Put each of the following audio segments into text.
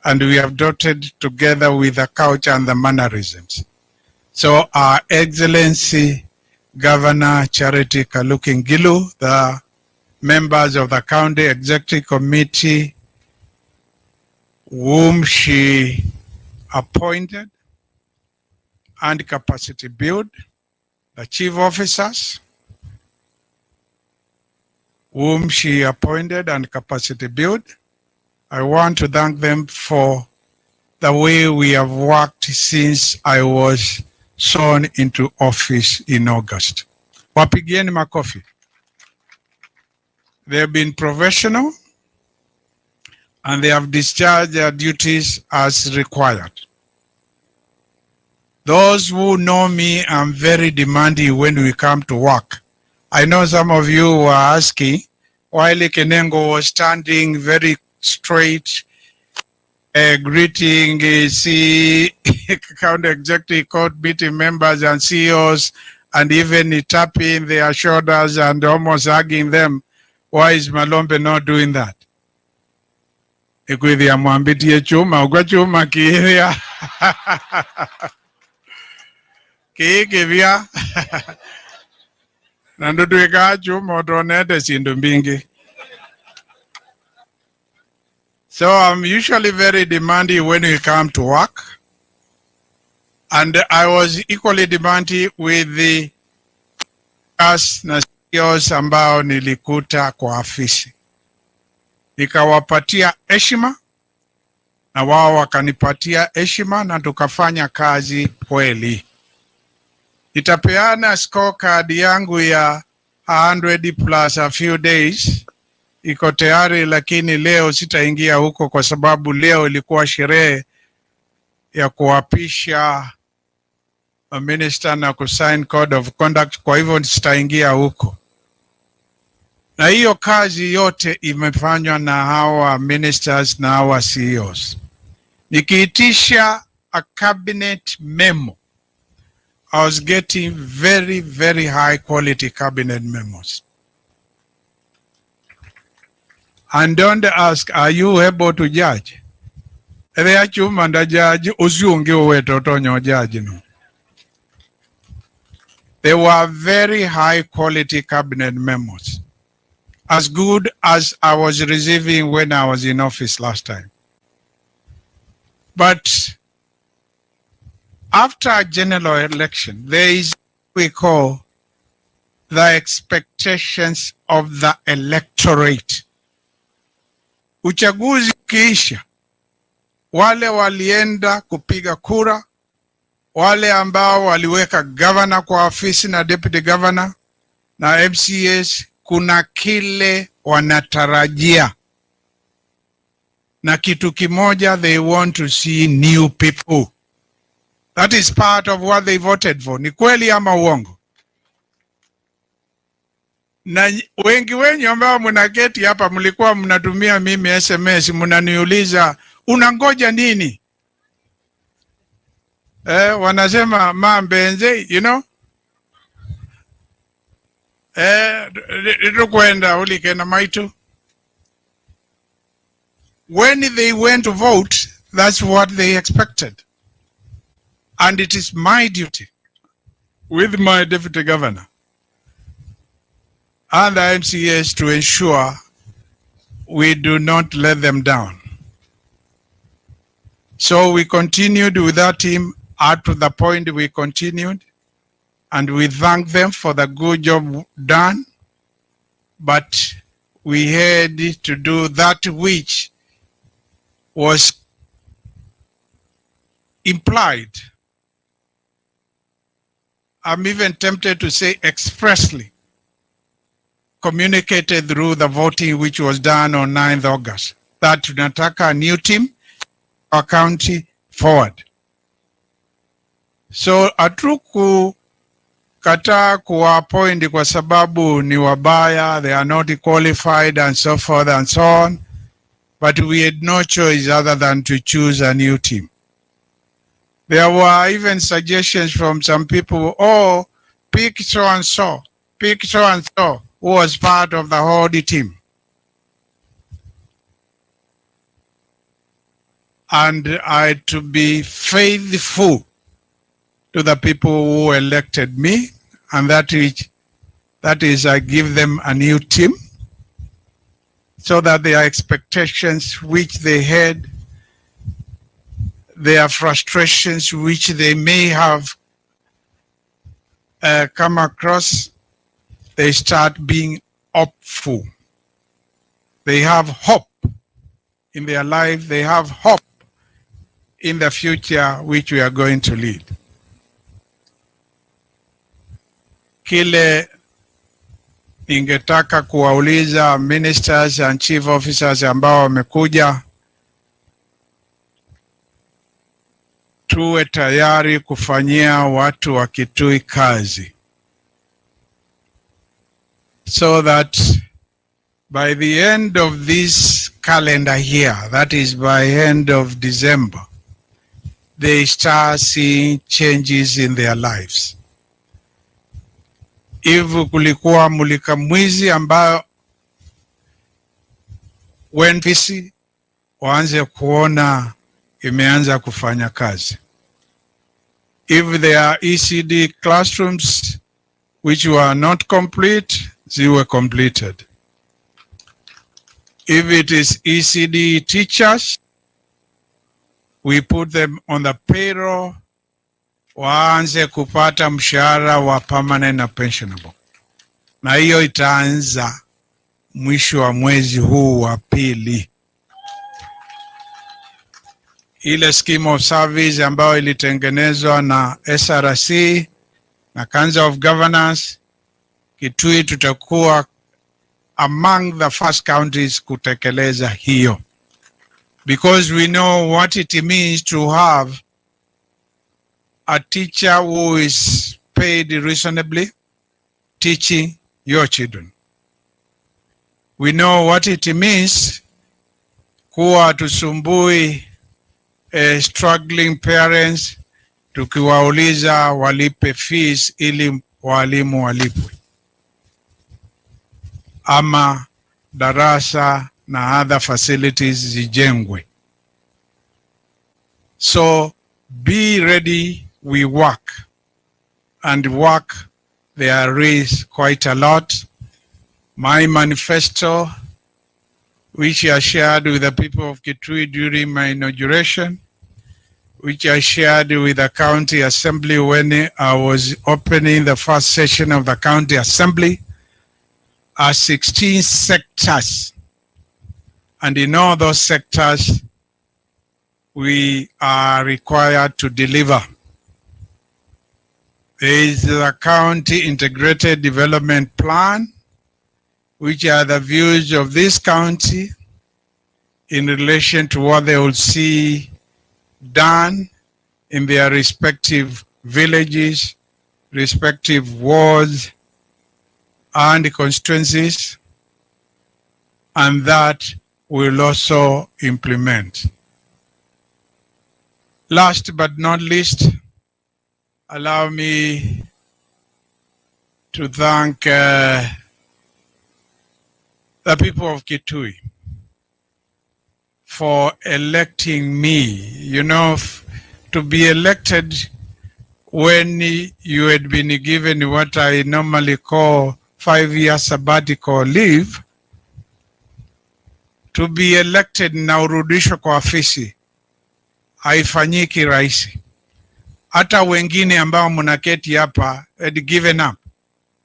and we have adopted together with the culture and the mannerisms. So Our Excellency Governor Charity Kaluki Ngilu, the members of the County Executive Committee whom she appointed and capacity build, the chief officers whom she appointed and capacity build. I want to thank them for the way we have worked since I was sworn into office in August. Wapigieni makofi. They have been professional and they have discharged their duties as required. Those who know me, I'm very demanding when we come to work. I know some of you were asking why Kenengo was standing very straight, greeting County Executive Court meeting members and CEOs, and even tapping their shoulders and almost hugging them. Why is Malombe not doing that? Ekwithia mwambitie chuma, ugwa chuma kihiria. Kikivya. Nandutuika chuma otonete sindu mbingi. So I'm usually very demanding when we come to work. And I was equally demanding with the us na CEOs ambao nilikuta kwa afisi. Nikawapatia heshima na wao wakanipatia heshima na tukafanya kazi kweli. Nitapeana scorecard yangu ya 100 plus a few days. Iko tayari, lakini leo sitaingia huko kwa sababu leo ilikuwa sherehe ya kuapisha minister na kusign code of conduct, kwa hivyo sitaingia huko. Na hiyo kazi yote imefanywa na hawa ministers na hawa CEOs. Nikiitisha a cabinet memo, I was getting very, very high quality cabinet memos. And don't ask, are you able to judge? They are judge judge no. They were very high quality cabinet memos, as good as I was receiving when I was in office last time. But after a general election, there is what we call the expectations of the electorate. Uchaguzi ukiisha, wale walienda kupiga kura, wale ambao waliweka governor kwa ofisi na deputy governor na MCAs, kuna kile wanatarajia. Na kitu kimoja, they want to see new people. That is part of what they voted for. Ni kweli ama uongo? Na wengi wenyu ambao mnaketi hapa mlikuwa mnatumia mimi SMS, mnaniuliza unangoja nini? Wanasema mambenze, you know? Kwenda ulike na maitu. When they went to vote, that's what they expected. And it is my duty with my deputy governor and the MCAs to ensure we do not let them down. So we continued with that team up to the point we continued, and we thank them for the good job done, but we had to do that which was implied. I'm even tempted to say expressly communicated through the voting which was done on 9th August, that tunataka a new team, our county forward. So atuku kata kuwaappoint kwa sababu ni wabaya, they are not qualified and so forth and so on, but we had no choice other than to choose a new team. There were even suggestions from some people, oh, pick so and so, who was part of the whole team. and I to be faithful to the people who elected me, and that is I give them a new team so that their expectations which they had, their frustrations which they may have come across, they start being hopeful. They have hope in their life. They have hope in the future which we are going to lead. Kile ningetaka kuwauliza ministers and chief officers ambao wamekuja, tuwe tayari kufanyia watu wa Kitui kazi, so that by the end of this calendar year, that is by end of December, they start seeing changes in their lives. If kulikuwa mulika mwizi ambayo wenfisi waanze kuona imeanza kufanya kazi. If there are ECD classrooms which were not complete, they were completed. If it is ECD teachers, we put them on the payroll, waanze kupata mshahara wa permanent na pensionable. Na hiyo itaanza mwisho wa mwezi huu wa pili. Ile scheme of service ambayo ilitengenezwa na SRC na Council of Governors, Kitui tutakuwa among the first counties kutekeleza hiyo, because we know what it means to have a teacher who is paid reasonably teaching your children. We know what it means kuwa tusumbui struggling parents tukiwauliza walipe fees ili walimu walipwe, ama darasa na other facilities zijengwe. So be ready, we work, and work there is quite a lot. My manifesto, which I shared with the people of Kitui during my inauguration, which I shared with the county assembly when I was opening the first session of the county assembly, are 16 sectors. And in all those sectors, we are required to deliver. There is the county integrated development plan, which are the views of this county in relation to what they will see done in their respective villages, respective wards, and constituencies, and that we'll also implement. Last but not least, allow me to thank the people of Kitui for electing me. You know, to be elected when you had been given what I normally call 5-year sabbatical leave, to be elected na urudishwe kwa afisi haifanyiki rahisi. Hata wengine ambao mnaketi hapa had given up.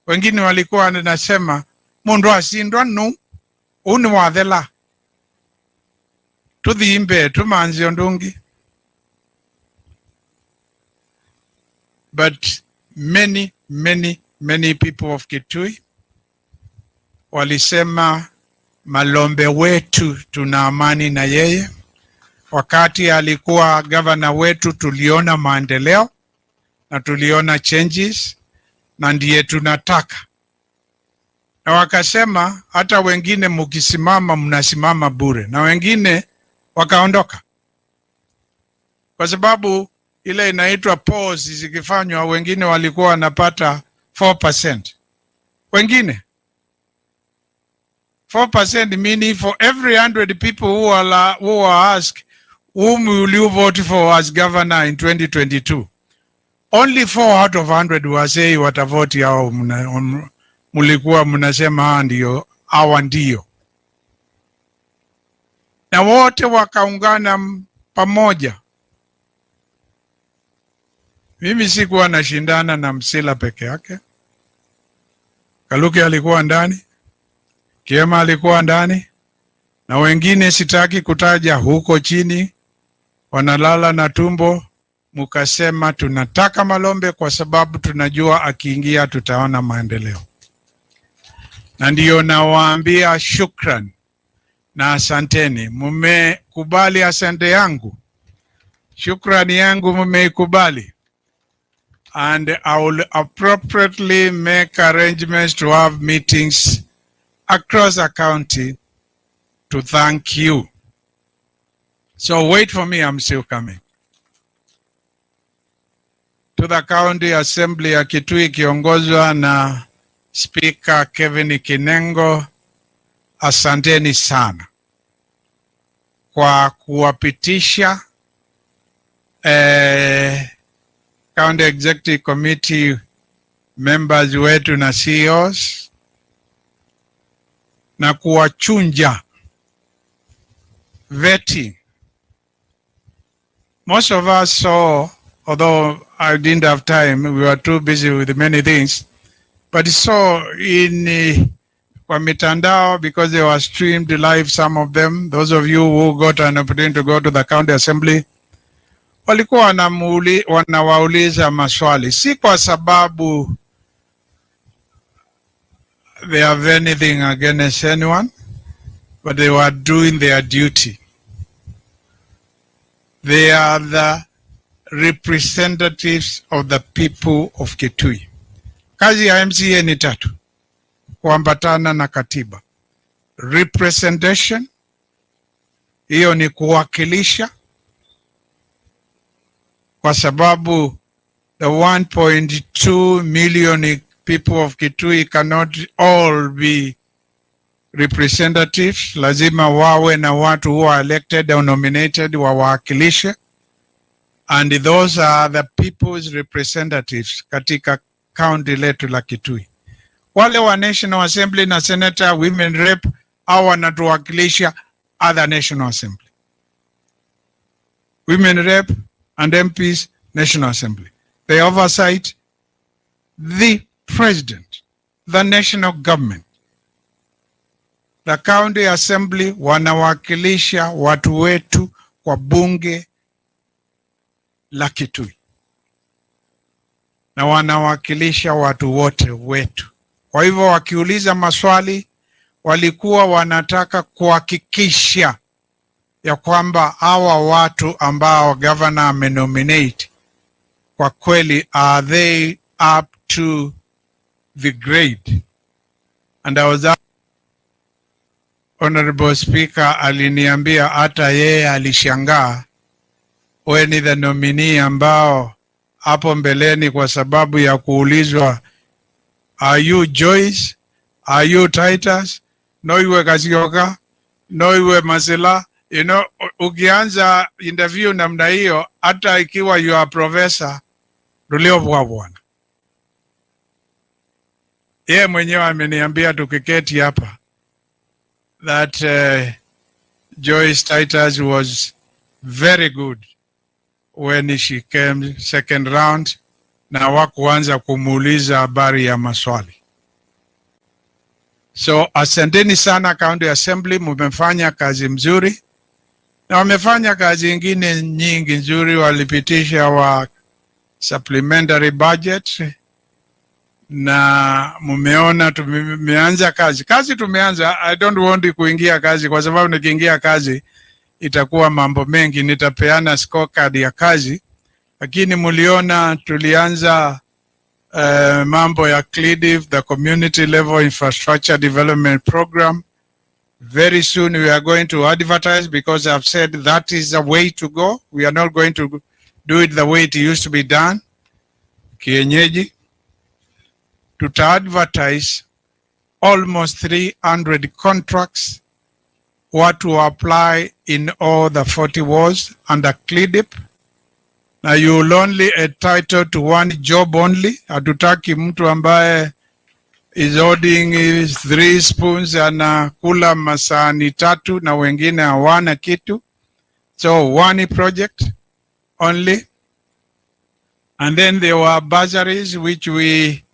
Wengine walikuwa wanasema mundu asindwa nu uni wathela tuthiimbe tumanzio ndungi. But many people of Kitui walisema Malombe wetu tuna amani na yeye. Wakati alikuwa governor wetu tuliona maendeleo na tuliona changes, na ndiye tunataka. Na wakasema hata wengine mukisimama mnasimama bure, na wengine wakaondoka. Kwa sababu ile inaitwa pause zikifanywa, wengine walikuwa wanapata 4%. Wengine 4%, meaning for every 100 people who are asked whom will you vote for as governor in 2022? Only 4 out of 100 were saying watavoti hao mulikuwa mnasema ndio, hawa ndio. Na wote wakaungana pamoja. Mimi sikuwa nashindana na Msila peke yake. Kaluki alikuwa ndani, Kiema alikuwa ndani, na wengine sitaki kutaja huko chini wanalala na tumbo. Mukasema tunataka Malombe kwa sababu tunajua akiingia tutaona maendeleo. Na ndiyo nawaambia shukran na asanteni. Mumekubali asante yangu. Shukrani yangu mumeikubali. And I will appropriately make arrangements to have meetings across the county to thank you. So wait for me, I'm still coming. To the County Assembly ya Kitui kiongozwa na Speaker Kevin Kinengo, asanteni sana kwa kuwapitisha County Executive Committee members wetu na CEOs na kuwachunja vetting. Most of us saw, although I didn't have time, we were too busy with many things, but saw in kwa mitandao, because they were streamed live, some of them, those of you who got an opportunity to go to the County Assembly, walikuwa wanawauliza maswali, si kwa sababu they have anything against anyone, but they were doing their duty. They are the representatives of the people of Kitui. Kazi ya MCA ni tatu, kuambatana na katiba. Representation, hiyo ni kuwakilisha, kwa sababu the 1.2 million people of Kitui cannot all be representatives. Lazima wawe na watu who are elected or nominated wawakilishe. And those are the people's representatives katika county letu la Kitui. Wale wa National Assembly na Senator, Women Rep, au wanatuwakilisha other National Assembly. Women Rep and MPs, National Assembly. They oversight the President, the national government. The County Assembly wanawakilisha watu wetu kwa bunge la Kitui. Na wanawakilisha watu wote wetu. Kwa hivyo wakiuliza maswali, walikuwa wanataka kuhakikisha ya kwamba hawa watu ambao governor amenominate, kwa kweli, are they up to the grade? And I was Honorable Speaker aliniambia hata yeye alishangaa, we ni the nominee ambao hapo mbeleni kwa sababu ya kuulizwa, are you Joyce, are you Titus, no iwe Kasioka, no iwe Masila, you know, ukianza interview namna hiyo, hata ikiwa you are professor, rulio bwana. Yeye mwenyewe ameniambia tukiketi hapa that Joyce Titus was very good when she came second round, na wakuanza kumuuliza habari ya maswali. So asanteni sana County Assembly, mumefanya kazi mzuri, na wamefanya kazi ingine nyingi nzuri. Walipitisha wa supplementary budget, na mumeona tumeanza kazi tumeanza. I don't want kuingia kazi kwa sababu nikiingia kazi itakuwa mambo mengi, nitapeana scorecard ya kazi, lakini muliona tulianza mambo ya CLIDIV, the Community Level Infrastructure Development Program. Very soon we are going to advertise, because I've said that is the way to go. We are not going to do it the way it used to be done, kienyeji. To advertise almost 300 contracts what to apply in all the 40 wards under CLIDIP. Now you will only entitled to one job only. Hatutaki mtu ambaye is holding 3 spoons anakula masani 3 na wengine hawana kitu. So one project only. And then there were bursaries which we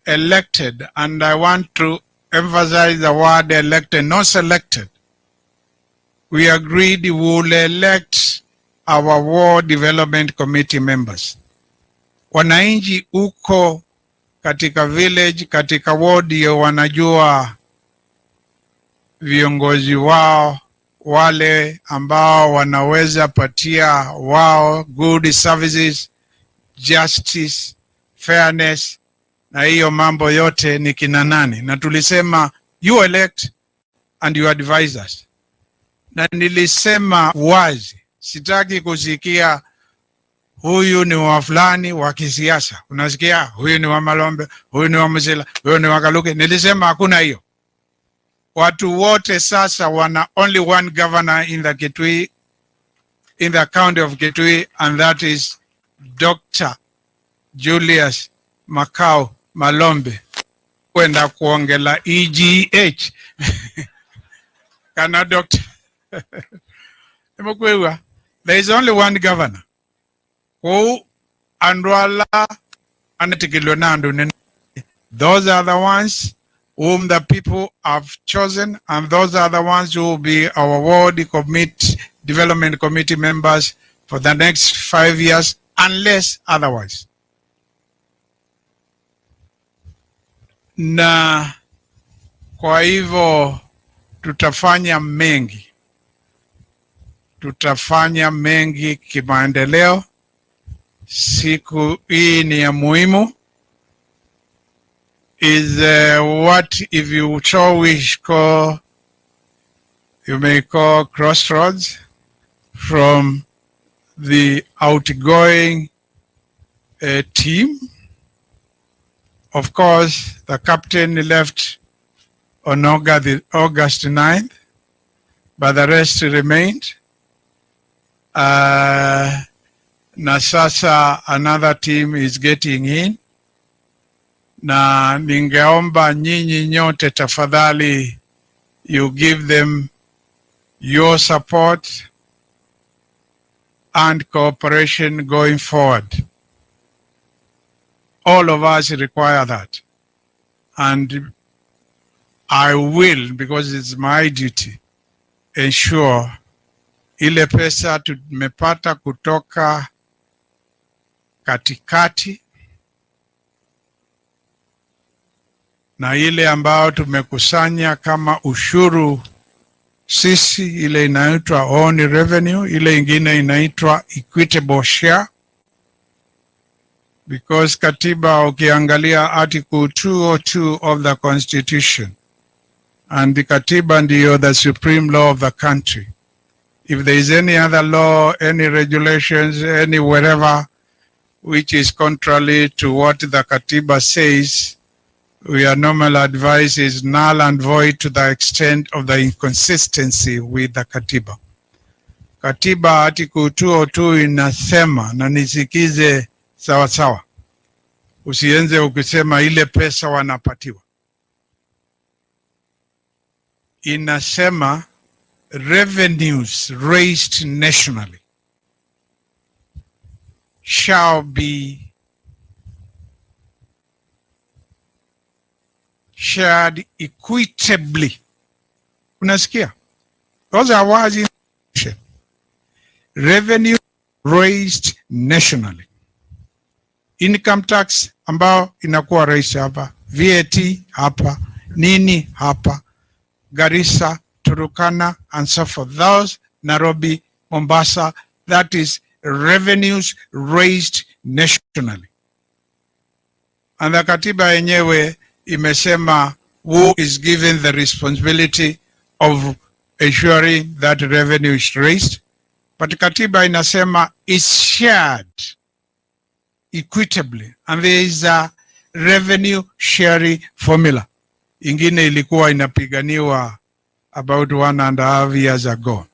elected, and I want to emphasize the word elected, not selected. We agreed we will elect our ward development committee members. Wananchi uko katika village, katika ward ya wanajua viongozi wao, wale ambao wanaweza patia wao good services, justice, fairness, na hiyo mambo yote ni kina nani. Na tulisema you elect and you advise us. Na nilisema wazi, sitaki kusikia huyu ni wa fulani wa kisiasa. Unasikia huyu ni wa Malombe, huyu ni wa Mzila, huyu ni wa Kaluke. Nilisema hakuna hiyo. Watu wote sasa wana only one governor in the Kitui, in the county of Kitui, and that is Dr. Julius Makau Malombe. Kwenda kuongela EGH. Kana doctor. There is only one governor. Who Andwala and those are the ones whom the people have chosen, and those are the ones who will be our ward development committee members for the next 5 years, unless otherwise. Na kwa hivyo tutafanya mengi kimaendeleo. Siku hii ni ya muhimu. Is what if you so wish you may call crossroads from the outgoing team. Of course, the captain left on August 9th, but the rest remained. Na sasa another team is getting in. Na ningeomba nyinyi nyote tafadhali, you give them your support and cooperation going forward. All of us require that. And I will, because it's my duty, ensure ile pesa tumepata kutoka katikati na ile ambao tumekusanya kama ushuru sisi, ile inaitwa own revenue, ile ingine inaitwa equitable share. Because katiba ukiangalia article 202 of the constitution, and the katiba ndiyo the supreme law of the country. If there is any other law, any regulations, any whatever, which is contrary to what the katiba says, we are normal advice is null and void to the extent of the inconsistency with the katiba. Katiba article 202 inasema, na nisikize sawa sawa, usienze ukisema ile pesa wanapatiwa. Inasema revenues raised nationally shall be shared equitably. Unasikia? Those are words in revenue raised nationally. Income tax ambao inakuwa raised hapa, VAT hapa, nini hapa, Garissa, Turkana, and so forth. Those, Nairobi, Mombasa, that is revenues raised nationally. And the katiba yenyewe imesema who is given the responsibility of ensuring that revenue is raised. But katiba inasema is shared equitably, and there is a revenue sharing formula. Ingine ilikuwa inapiganiwa about 1.5 years ago.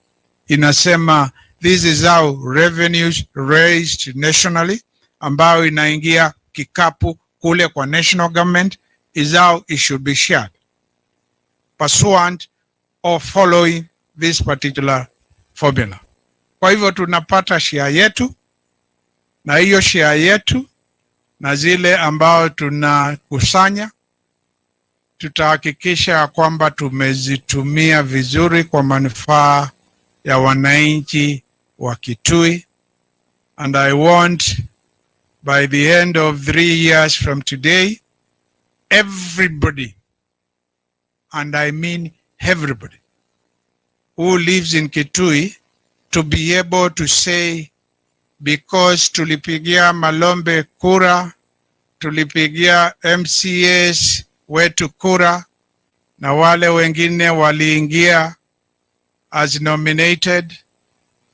Inasema this is how revenues raised nationally, ambayo inaingia kikapu kule kwa national government, is how it should be shared, pursuant or following this particular formula. Kwa hivyo tunapata share yetu, na hiyo share yetu na zile ambao tunakusanya tutahakikisha kwamba tumezitumia vizuri kwa manufaa ya wananchi wa Kitui. And I want by the end of 3 years from today, everybody, and I mean everybody, who lives in Kitui to be able to say, because tulipigia Malombe kura, tulipigia MCAs wetu kura, na wale wengine waliingia as nominated,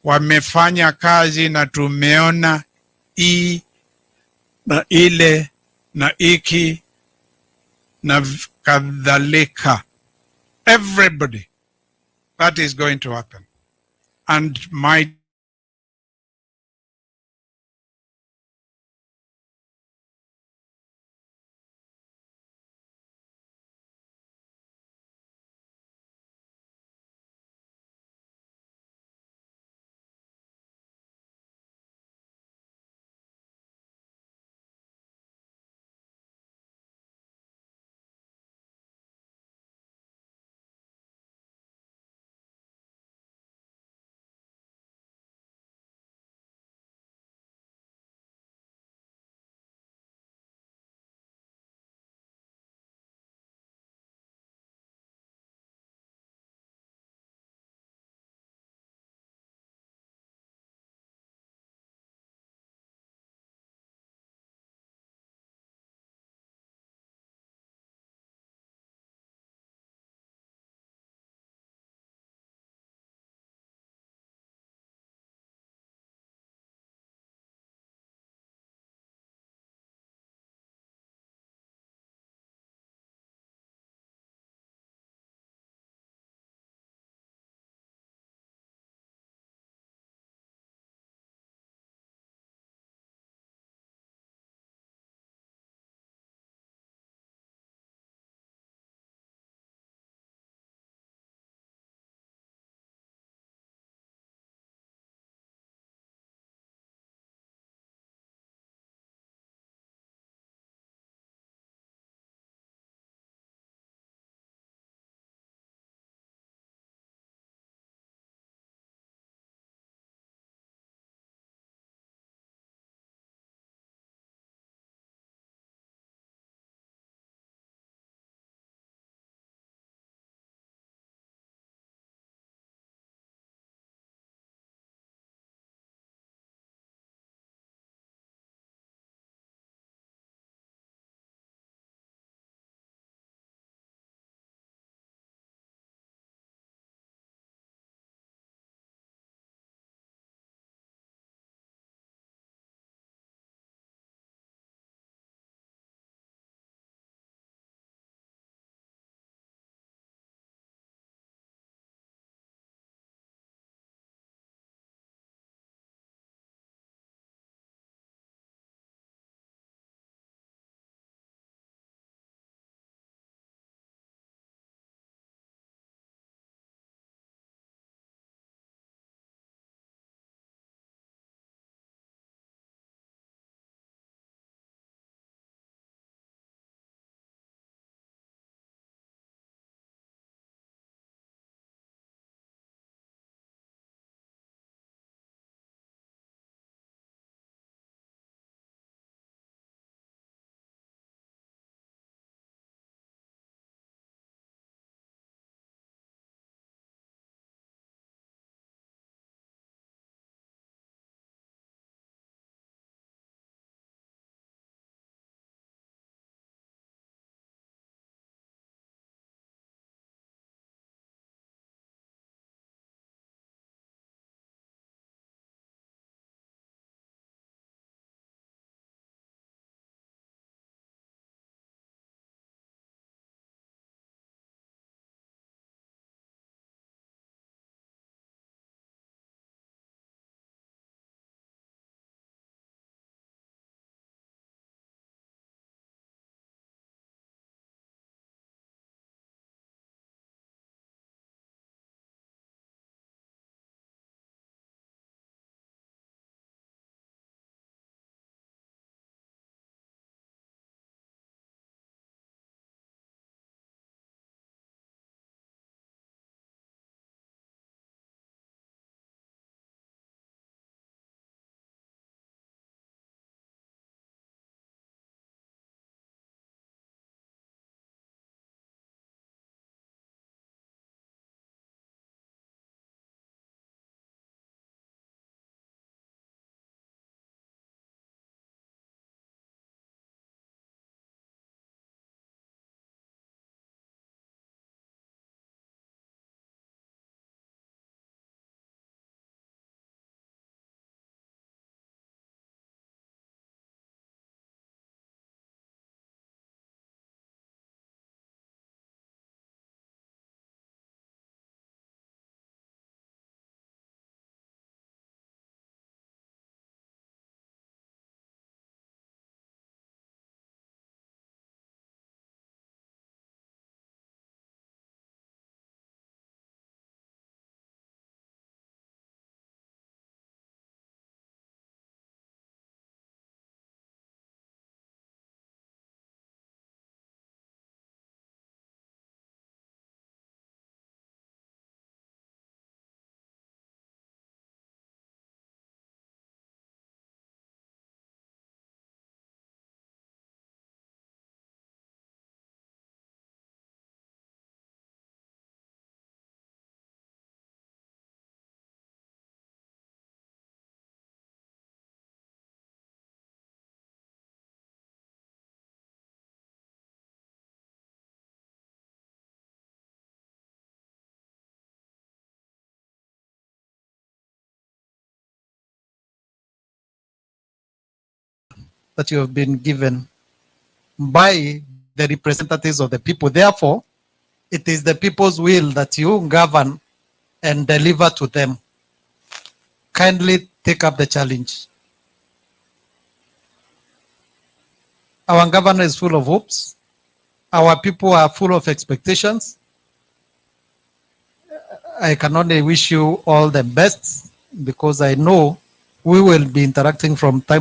wamefanya kazi na tumeona hii na ile na iki na kadhalika. Everybody, that is going to happen. And my that you have been given by the representatives of the people. Therefore, it is the people's will that you govern and deliver to them. Kindly take up the challenge. Our governor is full of hopes. Our people are full of expectations. I can only wish you all the best, because I know we will be interacting from time